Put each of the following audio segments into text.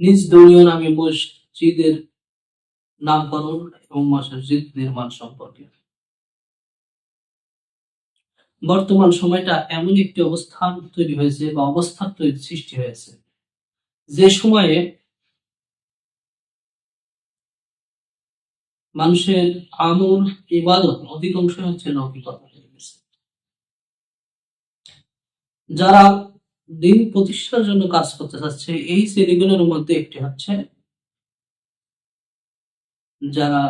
নিজ দলীয় নামে মসজিদের নামকরণ এবং মসজিদ নির্মাণ সম্পর্কে। বর্তমান সময়টা এমন একটি অবস্থান তৈরি হয়েছে বা অবস্থার সৃষ্টি হয়েছে, যে সময়ে মানুষের আমল ইবাদত অধিকাংশ হচ্ছে লৌকিকতা হয়ে গেছে। যারা দিন প্রতিষ্ঠার জন্য কাজ করতে চাচ্ছে, এই শ্রেণীগুলোর মধ্যে একটি হচ্ছে যারা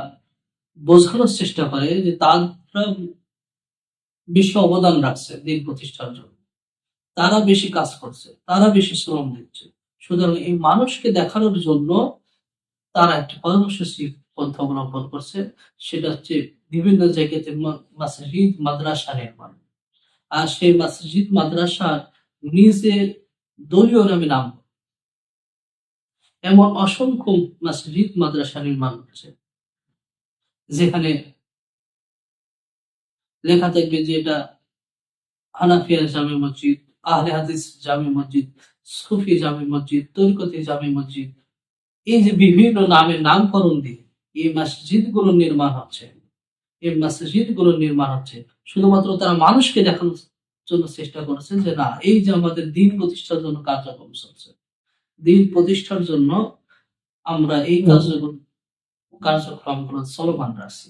বোঝানোর চেষ্টা করে যে তারা বেশি অবদান রাখছে দিন প্রতিষ্ঠার জন্য, তারা বেশি কাজ করছে, তারা বেশি শ্রম দিচ্ছে। সুতরাং এই মানুষকে দেখানোর জন্য তারা একটি কর্মসূচি পন্থা অবলম্বন করছে, সেটা হচ্ছে বিভিন্ন জায়গাতে মসজিদ মাদ্রাসা নির্মাণ। আর সেই মসজিদ মাদ্রাসার নিজে দলীয় নামে নাম, এমন অসংখ্য মসজিদ মাদ্রাসা নির্মাণ হচ্ছে যেখানে লেখা থাকবে যে এটা হানাফিয়া জামে মসজিদ, আহলে হাদিস জামে মসজিদ, সুফি জামে মসজিদ, তরিকতি জামে মসজিদ। এই যে বিভিন্ন নামের নামকরণ দিয়ে এই মসজিদগুলো নির্মাণ হচ্ছে, এই মসজিদগুলো নির্মাণ হচ্ছে শুধুমাত্র তারা মানুষকে দেখানোর জন্য চেষ্টা করেছেন যে না, এই যে আমাদের দিন প্রতিষ্ঠার জন্য কার্যক্রম চলছে, দিন প্রতিষ্ঠার জন্য আমরা এই কার্যক্রমগুলো চলমান রাখছি।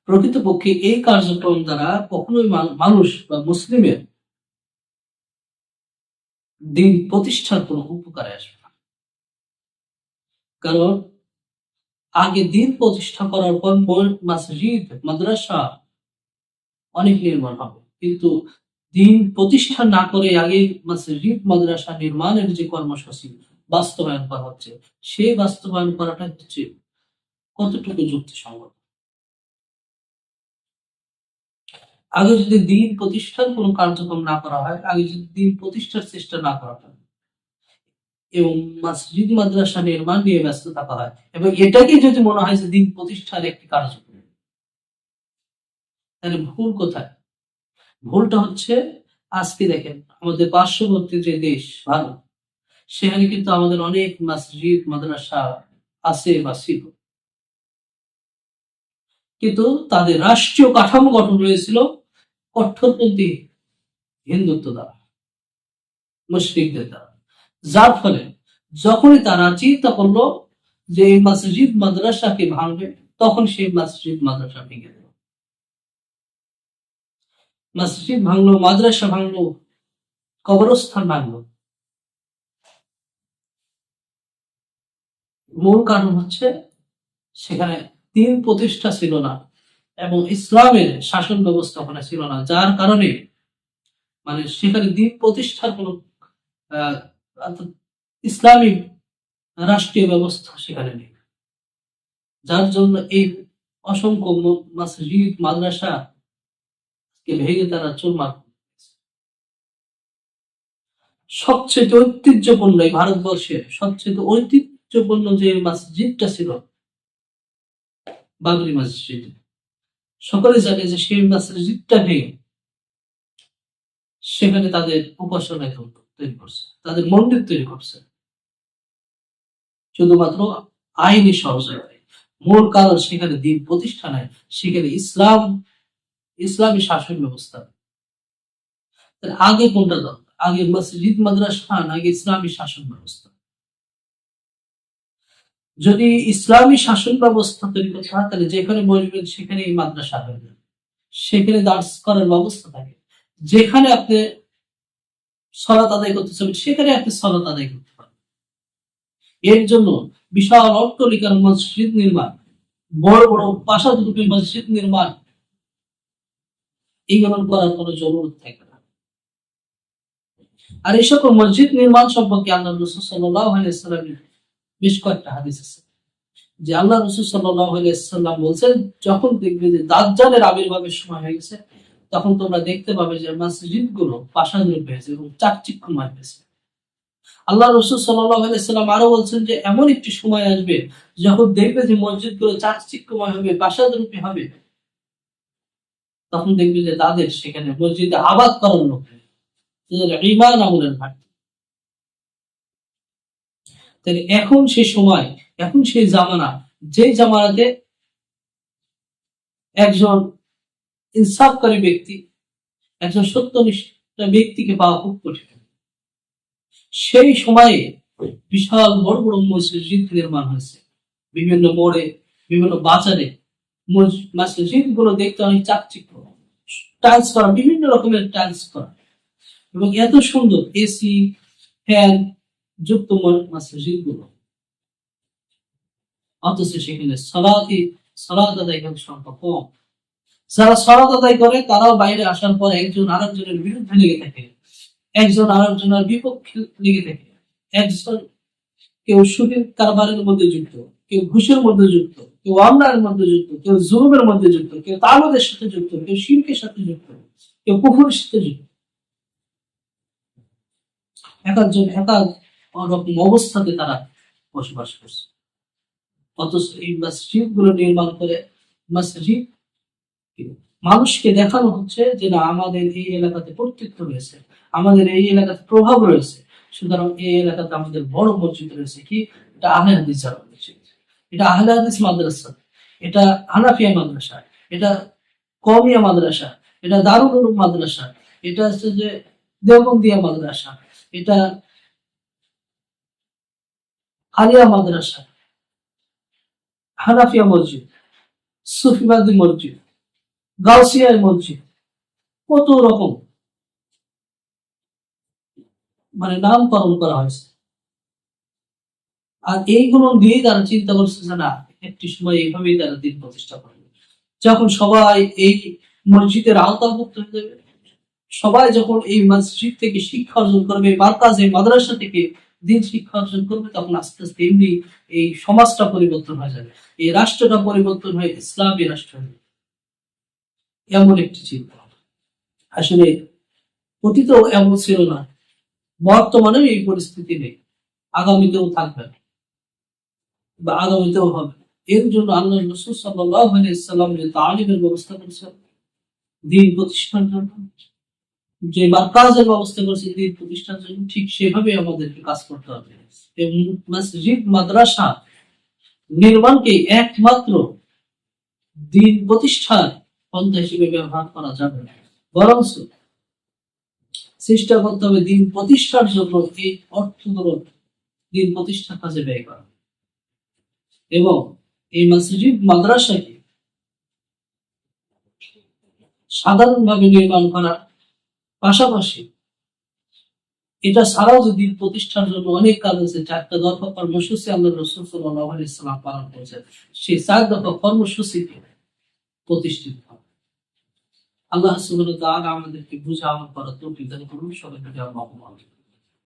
প্রকৃতপক্ষে এই কার্যক্রম দ্বারা কখনোই মানুষ বা মুসলিমের দিন প্রতিষ্ঠার কোনো উপকারে আসবে না। কারণ আগে দিন প্রতিষ্ঠা করার পর মসজিদ মাদ্রাসা অনেক নির্মাণ হবে, কিন্তু দিন প্রতিষ্ঠা না করে আগে মসজিদ মাদ্রাসা নির্মাণের যে কর্মসূচি বাস্তবায়ন করা হচ্ছে, সেই বাস্তবায়ন করাটা হচ্ছে কতটুকু যুক্তিসঙ্গত। আগে যদি দিন প্রতিষ্ঠার কোনো কার্যক্রম না করা হয়, আগে যদি দিন প্রতিষ্ঠার চেষ্টা না করা হয় এবং মসজিদ মাদ্রাসা নির্মাণ নিয়ে ব্যস্ত থাকা হয় এবং এটাকে যদি মনে হয় যে দিন প্রতিষ্ঠার একটি কার্যক্রম, তাহলে ভুল কোথায়? ভুলটা হচ্ছে আজকে দেখেন আমাদের পার্শ্ববর্তী যে দেশ ভারত, সেখানে কিন্তু আমাদের অনেক মসজিদ মাদ্রাসা আছে বা ছিল, কিন্তু তাদের রাষ্ট্রীয় কাঠামো গঠন হয়েছিল কট্টরপন্থী হিন্দুত্ব দ্বারা, মুশরিকদের দ্বারা। যার ফলে যখনই তারা চিন্তা করলো যে এই মসজিদ মাদ্রাসাকে ভাঙবে, তখন সেই মসজিদ মাদ্রাসা ভেঙে দিল। মসজিদ ভাঙলো, মাদ্রাসা ভাঙলো, কবরস্থান ভাঙলো। মূল কারণ হচ্ছে সেখানে দিন প্রতিষ্ঠা ছিল না এবং ইসলামের শাসন ব্যবস্থাপনা ছিল না, যার কারণে মানে সেখানে দিন প্রতিষ্ঠার কোন ইসলামিক রাষ্ট্রীয় ব্যবস্থা সেখানে নেই, যার জন্য এই অসংখ্য মসজিদ মাদ্রাসা কে ভেঙে তারা চুরমার। সবচেয়ে ঐতিহ্যপূর্ণ এই ভারতবর্ষের সবচেয়ে ঐতিহ্যপূর্ণ যে মসজিদটা ছিল বাবরি মসজিদ, সকলে জানে যে সেই মসজিদটা ভেঙে সেখানে তাদের উপাসনায় তৈরি করছে, তাদের মন্দির তৈরি করছে শুধুমাত্র আইনি সহযোগিতায়। মূল কারণ সেখানে দিন প্রতিষ্ঠা নাই, সেখানে ইসলামী শাসন ব্যবস্থা। আগে কোনটা দরকার? আগে মসজিদ মাদ্রাসা, আগে ইসলামী শাসন ব্যবস্থা। যদি ইসলামী শাসন ব্যবস্থা তৈরি করতে হয়, তাহলে যেখানে বসবেন সেখানে এই মাদ্রাসা হয়ে যাবে, সেখানে দার্স করার ব্যবস্থা থাকে। যেখানে আপনি সালাত আদায় করতে চাবেন সেখানে আপনি সালাত আদায় করতে পারেন। এর জন্য বিশাল অট্টালিকার মসজিদ নির্মাণ, বড় বড় প্রাসাদরূপী মসজিদ নির্মাণ, এইগুলো করার কোনো জরুরত থাকে না। আর এই সকল মসজিদ নির্মাণ সম্পর্কে আল্লাহ রাসূল সাল্লাল্লাহু আলাইহি ওয়াসাল্লামের বেশ কয়েকটা হাদিস আছে, যে আল্লাহ রাসূল সাল্লাল্লাহু আলাইহি ওয়াসাল্লাম বলছেন, যখন দেখবে যে দাজ্জালের আবির্ভাবের সময় হয়ে গেছে, তখন তোমরা দেখতে পাবে যে মসজিদগুলো প্রাসাদরূপী হয়েছে এবং চাকচিক্যময় হয়েছে। আল্লাহ রাসূল সাল্লাল্লাহু আলাইহি ওয়াসাল্লাম আরো বলছেন যে এমন একটি সময় আসবে যখন দেখবে যে মসজিদগুলো চাকচিক্যময় হবে, প্রাসাদরূপী হবে, তখন দেখবে যে তাদের সেখানে মসজিদে আবাদ করার লোক ঈমান আমলের ঘাটতি। তাহলে এখন সেই সময়, এখন সেই জামানা, যে জামানাতে একজন ইনসাফকারী ব্যক্তি, একজন সত্যনিষ্ঠ ব্যক্তিকে পাওয়া খুব কঠিন। সেই সময়ে বিশাল বড় বড় মসজিদ নির্মাণ হয়েছে বিভিন্ন মোড়ে, বিভিন্ন বাজারে। মসজিদ গুলো দেখতে অনেক চাকচিক্য, টাইলস করা, বিভিন্ন রকমের টাইলস করা, এবং এত সুন্দর এসি ফ্যান যুক্ত মসজিদ গুলো। অথচ সেখানে সালাত আদায়কারীর সংখ্যা কম। যারা সালাত আদায় করে তারাও বাইরে আসার পর একজন আরেকজনের বিরুদ্ধে লেগে থাকে, একজন আরেকজনের বিপক্ষে লেগে থাকে। একজন কেউ সুদের কারবারের মধ্যে যুক্ত, কেউ ঘুষের মধ্যে যুক্ত, কেউ অন্যায়ের মধ্যে যুক্ত, কেউ জুলুমের মধ্যে যুক্ত, কেউ তাগুতের সাথে যুক্ত, কেউ শিরকের সাথে যুক্ত, কেউ কুফরের সাথে যুক্ত। একজন রকম অবস্থাতে তারা বসবাস করছে। অথচ এই মসজিদ গুলো নির্মাণ করে মসজিদ মানুষকে দেখানো হচ্ছে যে না, আমাদের এই এলাকাতে কর্তৃত্ব রয়েছে, আমাদের এই এলাকাতে প্রভাব রয়েছে, সুতরাং এই এলাকাতে আমাদের বড় মসজিদ রয়েছে। কি? এটা আহলে হাদিস জামে মসজিদ, এটা আহলে হাদিস মাদ্রাসা, এটা হানাফিয়া মাদ্রাসা, এটা কওমিয়া মাদ্রাসা, এটা দারুল উলুম মাদ্রাসা, এটা হচ্ছে যে দেওবন্দিয়া মাদ্রাসা, এটা আলিয়া মাদ্রাসা, হানাফিয়া মসজিদ, সুফিবাদী মসজিদ, গাউসিয়া মসজিদ, কত রকম নামকরণ করা হয়েছে। আর এইগুলো দিয়ে তারা চিন্তা করছে যে না, একটি সময় এইভাবেই তারা দিন প্রতিষ্ঠা করবে। যখন সবাই এই মসজিদের আওতাভুক্ত হয়ে যাবে, সবাই যখন এই মসজিদ থেকে শিক্ষা অর্জন করবে, মাদ্রাসা মাদ্রাসা থেকে দিন শিক্ষা অর্জন করবে, তখন আস্তে আস্তে এমনি এই সমাজটা পরিবর্তন হয়ে যাবে, এই রাষ্ট্রটা পরিবর্তন হয়ে ইসলামী রাষ্ট্র হবে। এমন একটি চিন্তা আসলে অতীতেও এমন ছিল না, বর্তমানেও এই পরিস্থিতি নেই, আগামীতেও থাকবে না বা আগামীতেও হবে। এর জন্য আল্লাহ রাসূল সাল্লাল্লাহু আলাইহি ওয়াসাল্লাম যে তালিমের ব্যবস্থা করেছেন দিন প্রতিষ্ঠার জন্য, যে মার্কাজের ব্যবস্থা করেছে দিন প্রতিষ্ঠার জন্য, ঠিক সেভাবে আমাদেরকে কাজ করতে হবে। এবং মসজিদ মাদ্রাসা নির্মাণকে একমাত্র দিন প্রতিষ্ঠার পন্থা হিসেবে ব্যবহার করা যাবে না, বরং চেষ্টা করতে হবে দিন প্রতিষ্ঠার জন্য এই অর্থগুলো দিন প্রতিষ্ঠার কাজে ব্যয় করা, এবং এই মসজিদ মাদ্রাসাকে সাধারণভাবে নির্মাণ করার পাশাপাশি এটা ছাড়াও যে দিন প্রতিষ্ঠার জন্য অনেক কাজ আছে, 4টা দফা কর্মসূচি আল্লাহ রাসূল সাল্লাল্লাহু আলাইহি ওয়াসাল্লাম পালন করেছেন, সেই 4 দফা কর্মসূচিকে প্রতিষ্ঠিত হবে। আল্লাহ সুবহানাহু ওয়া তাআলা আমাদেরকে বুঝা আমল করার তৌফিক দান করুন। সবাইকে আল্লাহুম্মা আমিন।